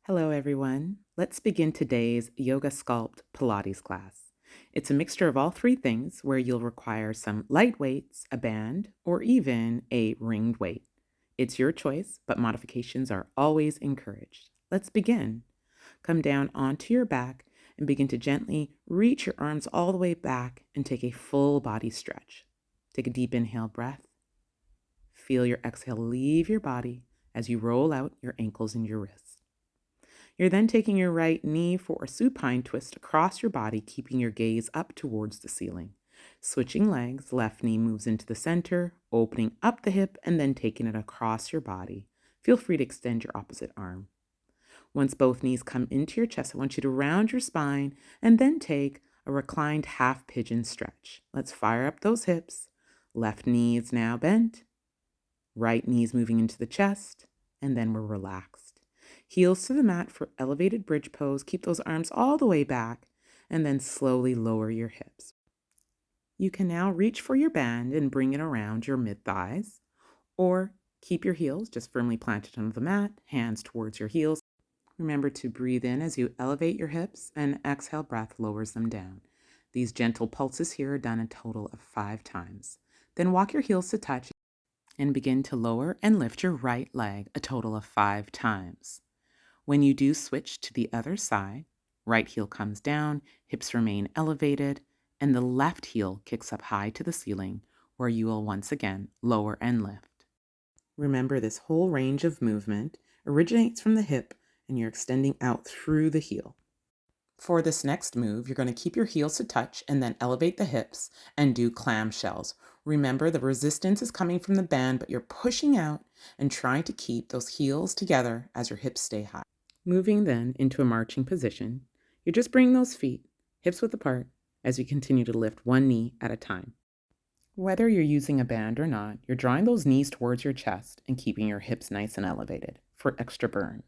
Hello, everyone. Let's begin today's Yoga Sculpt Pilates class. It's a mixture of all three things where you'll require some light weights, a band, or even a ringed weight. It's your choice, but modifications are always encouraged. Let's begin. Come down onto your back and begin to gently reach your arms all the way back and take a full body stretch. Take a deep inhale breath. Feel your exhale leave your body as you roll out your ankles and your wrists. You're then taking your right knee for a supine twist across your body, keeping your gaze up towards the ceiling. Switching legs, left knee moves into the center, opening up the hip, and then taking it across your body. Feel free to extend your opposite arm. Once both knees come into your chest, I want you to round your spine and then take a reclined half pigeon stretch. Let's fire up those hips. Left knee is now bent. Right knee is moving into the chest, and then we're relaxed. Heels to the mat for elevated bridge pose. Keep those arms all the way back and then slowly lower your hips. You can now reach for your band and bring it around your mid-thighs, or keep your heels just firmly planted on the mat, hands towards your heels. Remember to breathe in as you elevate your hips, and exhale breath lowers them down. These gentle pulses here are done a total of 5 times. Then walk your heels to touch and begin to lower and lift your right leg a total of 5 times. When you do switch to the other side, right heel comes down, hips remain elevated, and the left heel kicks up high to the ceiling, where you will once again lower and lift. Remember, this whole range of movement originates from the hip, and you're extending out through the heel. For this next move, you're going to keep your heels to touch and then elevate the hips and do clamshells. Remember, the resistance is coming from the band, but you're pushing out and trying to keep those heels together as your hips stay high. Moving then into a marching position, you're just bringing those feet hips width apart as you continue to lift one knee at a time. Whether you're using a band or not, you're drawing those knees towards your chest and keeping your hips nice and elevated for extra burn.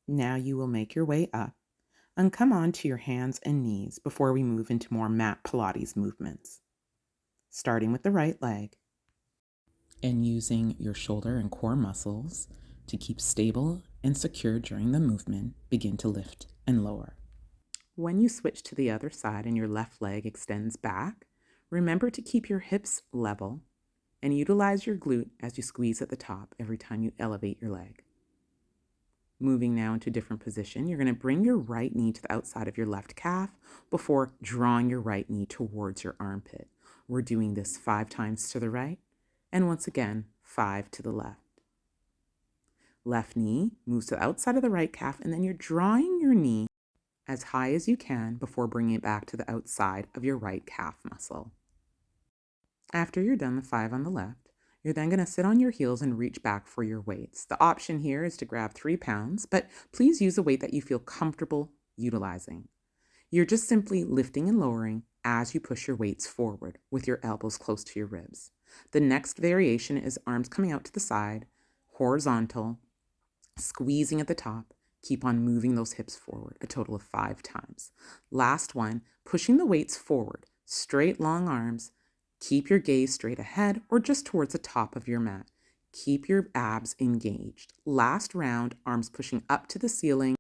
Now you will make your way up and come on to your hands and knees before we move into more mat Pilates movements. Starting with the right leg and using your shoulder and core muscles to keep stable and secure during the movement, begin to lift and lower. When you switch to the other side and your left leg extends back, remember to keep your hips level and utilize your glute as you squeeze at the top every time you elevate your leg. Moving now into a different position, you're going to bring your right knee to the outside of your left calf before drawing your right knee towards your armpit. We're doing this 5 times to the right, and once again, 5 to the left. Left knee moves to the outside of the right calf, and then you're drawing your knee as high as you can before bringing it back to the outside of your right calf muscle. After you're done the 5 on the left, you're then going to sit on your heels and reach back for your weights. The option here is to grab 3 pounds, but please use a weight that you feel comfortable utilizing. You're just simply lifting and lowering as you push your weights forward with your elbows close to your ribs. The next variation is arms coming out to the side, horizontal, squeezing at the top. Keep on moving those hips forward a total of 5 times. Last one, pushing the weights forward, straight long arms. Keep your gaze straight ahead or just towards the top of your mat. Keep your abs engaged. Last round, arms pushing up to the ceiling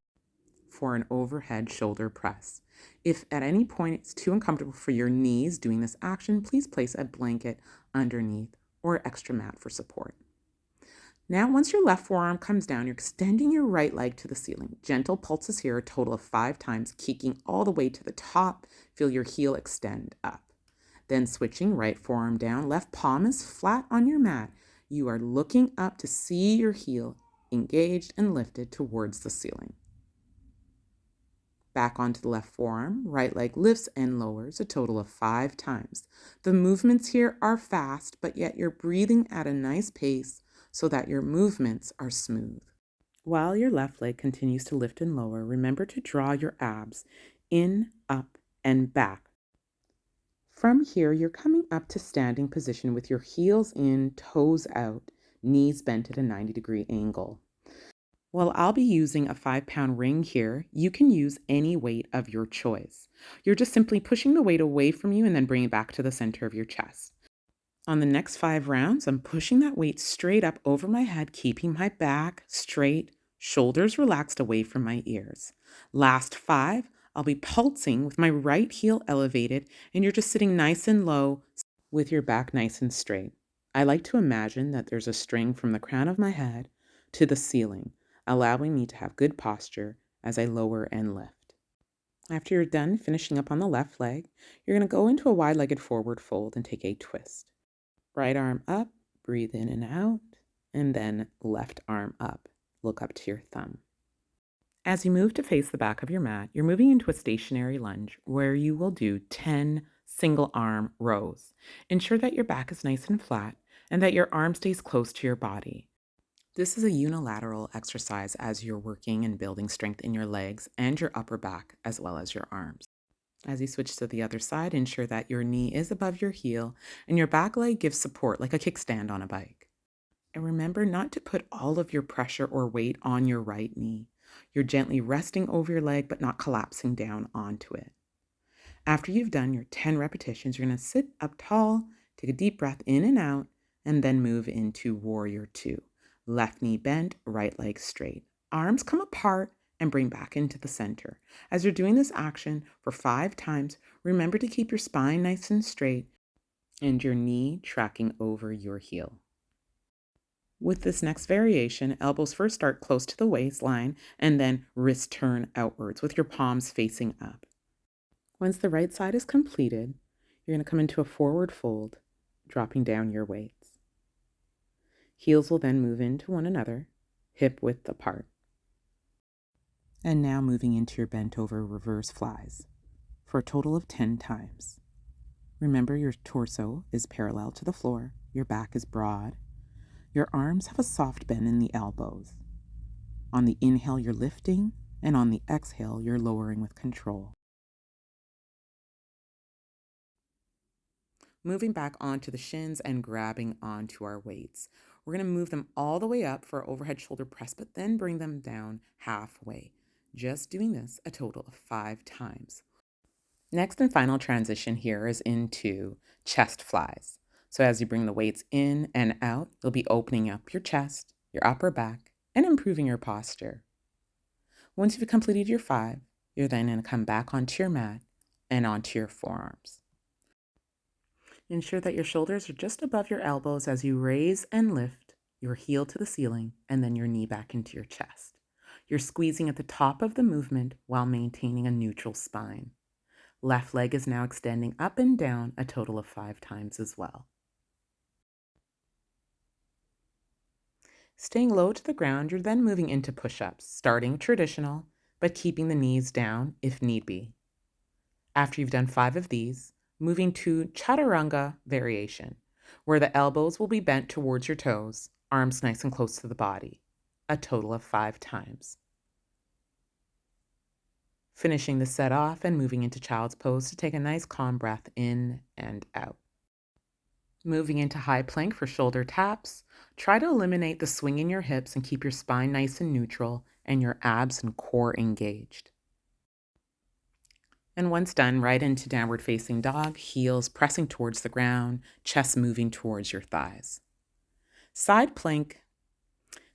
for an overhead shoulder press. If at any point it's too uncomfortable for your knees doing this action, please place a blanket underneath or extra mat for support. Now, once your left forearm comes down, you're extending your right leg to the ceiling. Gentle pulses here, a total of 5 times, kicking all the way to the top. Feel your heel extend up. Then switching, right forearm down, left palm is flat on your mat. You are looking up to see your heel engaged and lifted towards the ceiling. Back onto the left forearm, right leg lifts and lowers a total of 5 times. The movements here are fast, but yet you're breathing at a nice pace so that your movements are smooth. While your left leg continues to lift and lower, remember to draw your abs in, up, and back. From here, you're coming up to standing position with your heels in, toes out, knees bent at a 90-degree angle. While I'll be using a 5-pound ring here, you can use any weight of your choice. You're just simply pushing the weight away from you and then bring it back to the center of your chest. On the next 5 rounds, I'm pushing that weight straight up over my head, keeping my back straight, Shoulders relaxed away from my ears. Last 5, I'll be pulsing with my right heel elevated, and you're just sitting nice and low with your back nice and straight. I like to imagine that there's a string from the crown of my head to the ceiling, allowing me to have good posture as I lower and lift. After you're done finishing up on the left leg, you're going to go into a wide-legged forward fold and take a twist. Right arm up, breathe in and out, and then left arm up. Look up to your thumb. As you move to face the back of your mat, you're moving into a stationary lunge where you will do 10 single arm rows. Ensure that your back is nice and flat and that your arm stays close to your body. This is a unilateral exercise as you're working and building strength in your legs and your upper back as well as your arms. As you switch to the other side, ensure that your knee is above your heel and your back leg gives support like a kickstand on a bike. And remember not to put all of your pressure or weight on your right knee. You're gently resting over your leg but not collapsing down onto it. After you've done your 10 repetitions, you're going to sit up tall, take a deep breath in and out, and then move into Warrior 2. Left knee bent, right leg straight. Arms come apart and bring back into the center. As you're doing this action for 5 times, remember to keep your spine nice and straight and your knee tracking over your heel. With this next variation, elbows first start close to the waistline and then wrist turn outwards with your palms facing up. Once the right side is completed, you're going to come into a forward fold, dropping down your weights. Heels will then move into one another, hip width apart. And now moving into your bent over reverse flies for a total of 10 times. Remember your torso is parallel to the floor, your back is broad, your arms have a soft bend in the elbows. On the inhale, you're lifting, and on the exhale, you're lowering with control. Moving back onto the shins and grabbing onto our weights. We're going to move them all the way up for our overhead shoulder press, but then bring them down halfway. Just doing this a total of 5 times. Next and final transition here is into chest flies. So as you bring the weights in and out, you'll be opening up your chest, your upper back, and improving your posture. Once you've completed your 5, you're then going to come back onto your mat and onto your forearms. Ensure that your shoulders are just above your elbows as you raise and lift your heel to the ceiling and then your knee back into your chest. You're squeezing at the top of the movement while maintaining a neutral spine. Left leg is now extending up and down a total of 5 times as well. Staying low to the ground, you're then moving into push-ups, starting traditional, but keeping the knees down if need be. After you've done 5 of these, moving to chaturanga variation, where the elbows will be bent towards your toes, arms nice and close to the body, a total of 5 times. Finishing the set off and moving into child's pose to take a nice calm breath in and out. Moving into high plank for shoulder taps, try to eliminate the swing in your hips and keep your spine nice and neutral and your abs and core engaged. And once done, right into downward facing dog, heels pressing towards the ground, chest moving towards your thighs. Side plank.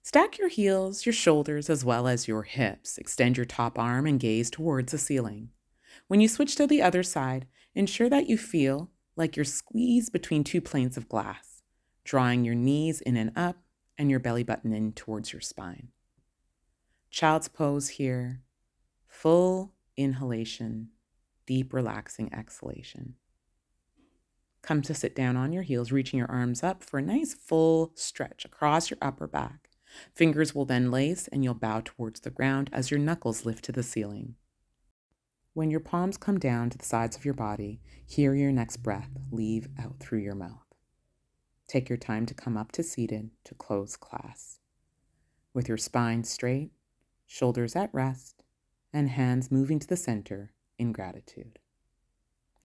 Stack your heels, your shoulders, as well as your hips. Extend your top arm and gaze towards the ceiling. When you switch to the other side, ensure that you feel like you're squeezed between 2 planes of glass, drawing your knees in and up and your belly button in towards your spine. Child's pose here. Full inhalation, deep relaxing exhalation. Come to sit down on your heels, reaching your arms up for a nice full stretch across your upper back. Fingers will then lace and you'll bow towards the ground as your knuckles lift to the ceiling. When your palms come down to the sides of your body, hear your next breath leave out through your mouth. Take your time to come up to seated to close class. With your spine straight, shoulders at rest, and hands moving to the center in gratitude.